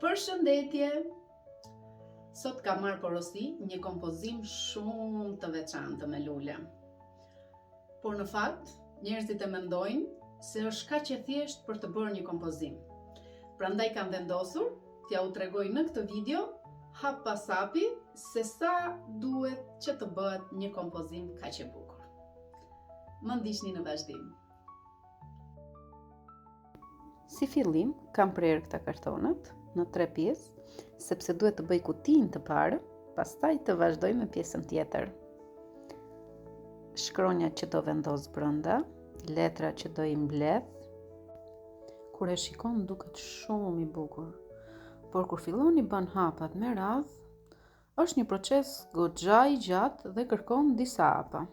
Përshëndetje! Sot ka marrë porosi një kompozim shumë të veçantë me lule. Por në fakt, njerëzit e mendojnë se është kaq e thjeshtë për të bërë një kompozim. Prandaj kam vendosur t'ja u tregoj në këtë video hap pas hapi se sa duhet që të bëhet një kompozim kaq e bukur. Më ndiqni në vazhdim. Si fillim, kam prerë këta kartonat në 3 pjesë, sepse duhet të bëj kutinë të parë, pastaj të vazhdoj me pjesën tjetër. Shkronjat që do vendos brenda, letra që do i mbledh. Kur e shikon duket shumë i bukur, por kur filloni bën hapat me radhë, është një proces goxha i gjatë dhe kërkon disa hapa.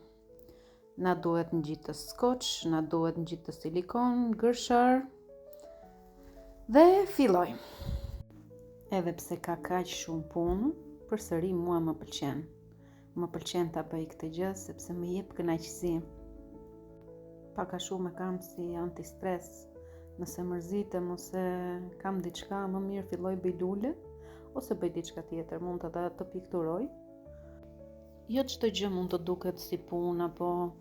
Na duhet ngjitës skoç, na duhet ngjitës silikon, gërshar. Dhe filloj. Edhe pse ka kaq shumë punë, përsëri mua më pëlqen. Më pëlqen ta bëj këtë gjë sepse më jep kënaqësi. Pak a shumë e kam si antistres. Nëse mërzitem ose kam diçka, më mirë filloj bëj lule ose bëj diçka tjetër, mund të pikturoj. Jo çdo gjë mund të duket si punë apo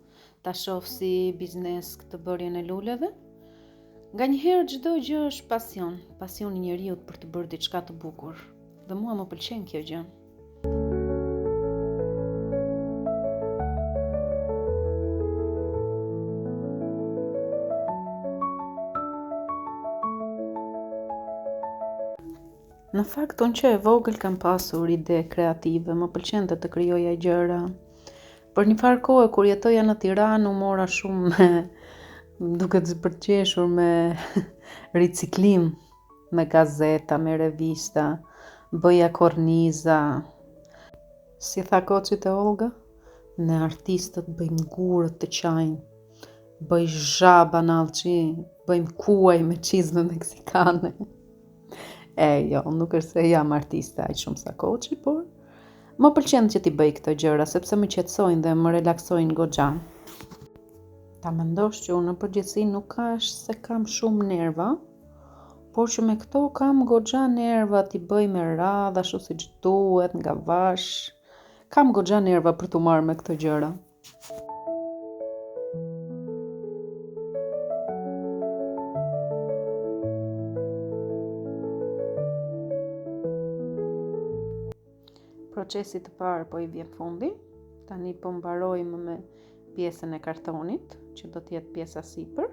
ta shoh si biznes këtë bërjen e luleve. Nganjëherë çdo gjë është pasion i njeriut për të bërë diçka të bukur. Dhe mua më pëlqen kjo gjë. Në fakt, unë që e vogël kam pasur ide kreative, më pëlqen të krijoja gjëra. Për një farë kohë kur jetoja në Tiranë, u mora shumë me duket zbërqeshur me riciklim, me gazeta, me revista, bëja korniza. Si tha koçit e Olga, ne artistët bëjmë gurët të qajnë, bëj zhaba në Allçi, bëjmë kuaj me çizme meksikane. Jo, nuk është se jam artiste aq shumë sa koçi, por më pëlqen që t'i bëj këto gjëra sepse më qetësojnë dhe më relaksojnë goxha. Ta mendosh që unë në përgjithësi nuk është se kam shumë nerva, por që me këto kam goxha nerva t'i bëj me radhë ashtu siç duhet, nga vash. Kam goxha nerva për t'u marrë me këto gjëra. Procesi të parë po i vjen fundi. Tani po mbarojmë me pjesën e kartonit, që do të jetë pjesa sipër.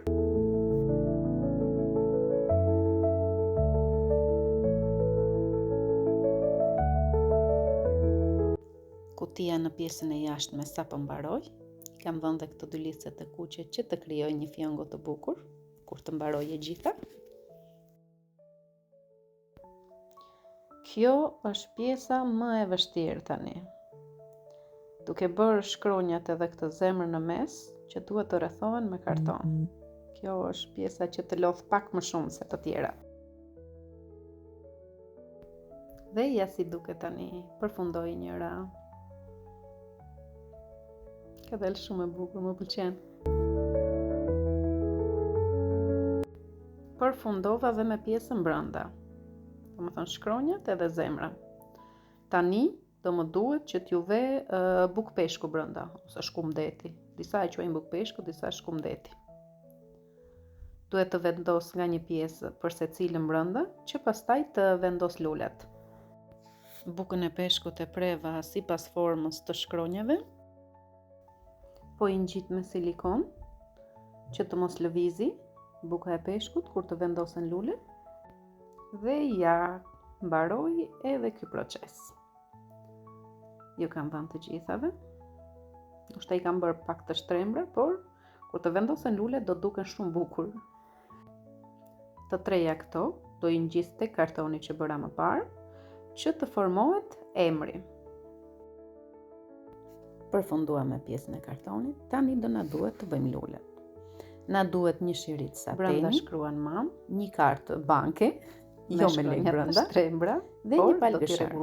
Kutia në pjesën e jashtme sa po mbaroj. Kam dhënë dhe këto 2 listet e kuqe që të krijoj një fjongo të bukur kur të mbaroj e gjitha. Kjo është pjesa më e vështirë tani. Duke bërë shkronjat edhe këtë zemër në mes, që duhet të rrethohen me karton. Kjo është pjesa që të lodh pak më shumë se të tjera. Dhe ja si duket tani, përfundoj njëra. Ka dalë shumë e bukur, më pëlqen. Përfundova dhe me pjesën brenda. Do më thënë shkronjat edhe zemra. Tani do më duhet që t'ju ve bukpeshku brenda, ose shkumdeti. Disa e quajnë bukpeshku, disa shkumdeti. Duhet të vendos nga një pjesë për secilën brenda, që pastaj të vendos lulet. Bukën e peshkut e preva sipas formës të shkronjave. Po i ngjit me silikon, që të mos lëvizi buka e peshkut kur të vendosen lulet. Dhe ja mbaroi edhe ky proces. Ju kam dhënë të gjithave. Ndoshta i kam bërë pak të shtrembra, por kur të vendosen lulet do duken shumë bukur. Të treja këto do i ngjis tek kartoni që bëra më parë, që të formohet emri. Përfunduam me pjesën e kartonit, tani do na duhet të bëjmë lulet. Na duhet një shirit sateni, brenda shkruan mam, një kartë banke, jo me lekë brenda, shtrembra, dhe një palë gërshar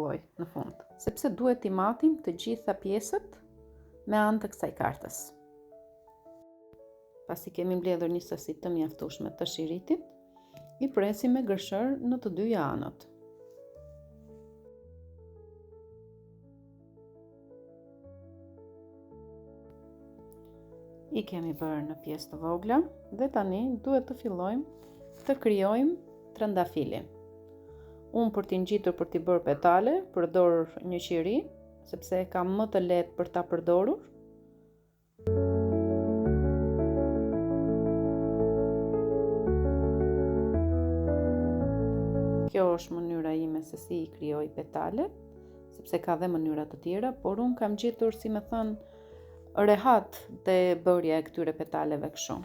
në fund, sepse duhet t'i matim të gjitha pjesët me anë të kësaj kartës. Pasi kemi mbledhur një sasi të mjaftueshme të shiritit, i presim me gërshër në të 2 anët. I kemi bërë në pjesë të vogla dhe tani duhet të fillojmë të krijojmë trëndafilin. Unë për t'i ngjitur për t'i bërë petale, përdor një qiri, sepse kam më të lehtë për ta përdorur. Kjo është mënyra ime se si I krijoj petalet, sepse ka dhe mënyra të tjera, por unë kam gjetur, si më thënë, rehat te bërja e këtyre petaleve kështu.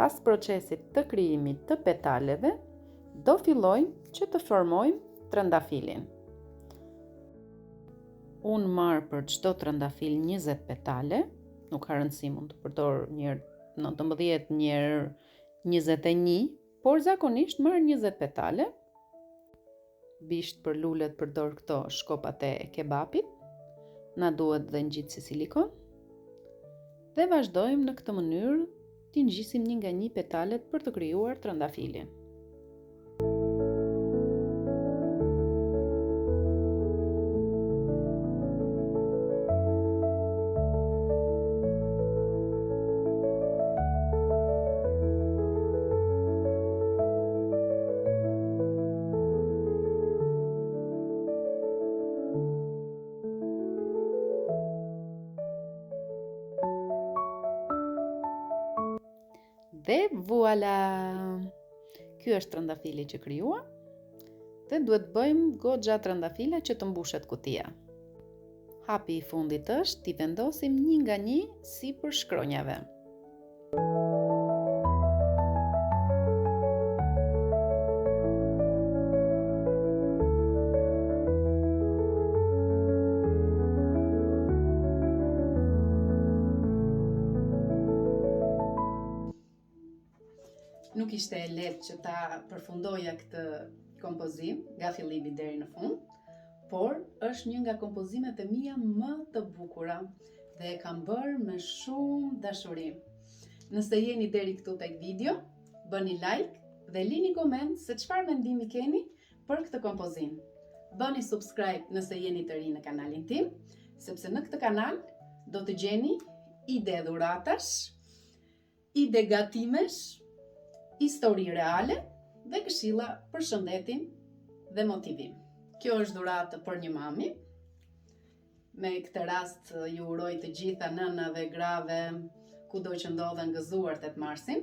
Pas procesit të krijimit të petaleve, do fillojmë që të formojmë trëndafilin. Unë marr për çdo trëndafil 20 petale, nuk ka rëndësi, mund të përdor njëherë 19, njëherë 21, por zakonisht marr 20 petale. Bisht për lulet përdor këto shkopat e kebapit, na duhet dhe ngjitsi silikon. Dhe vazhdojmë në këtë mënyrë t'i ngjisim një nga një petalet për të krijuar trëndafilin. Dhe voilà! Ky është trëndafili që krijua dhe duhet bëjmë goxha trëndafila që të mbushet kutia. Hapi I fundit është t'i vendosim një nga një sipër shkronjave. Nuk ishte e lehtë që ta përfundoja këtë kompozim nga fillimi deri në fund, por është një nga kompozimet e mia më të bukura dhe e kam bërë me shumë dashuri. Nëse jeni deri këtu tek video, bëni like dhe lini koment se çfarë mendimi keni për këtë kompozim. Bëni subscribe nëse jeni të ri në kanalin tim, sepse në këtë kanal do të gjeni ide dhuratash, ide gatimesh, histori reale dhe këshilla për shëndetin dhe motivim. Kjo është dhuratë për një mami. Me këtë rast ju uroj të gjitha nënave, grave, kudo që ndodhen gëzuar 8 marsin.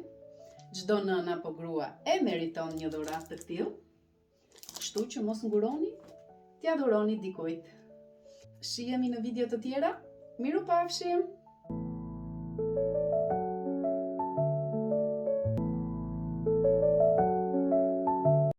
Çdo nën apo grua e meriton një dhuratë të tillë. Kështu që mos nguroni, t'ia dhuroni dikujt. Shihemi në video të tjera. Mirupafshim!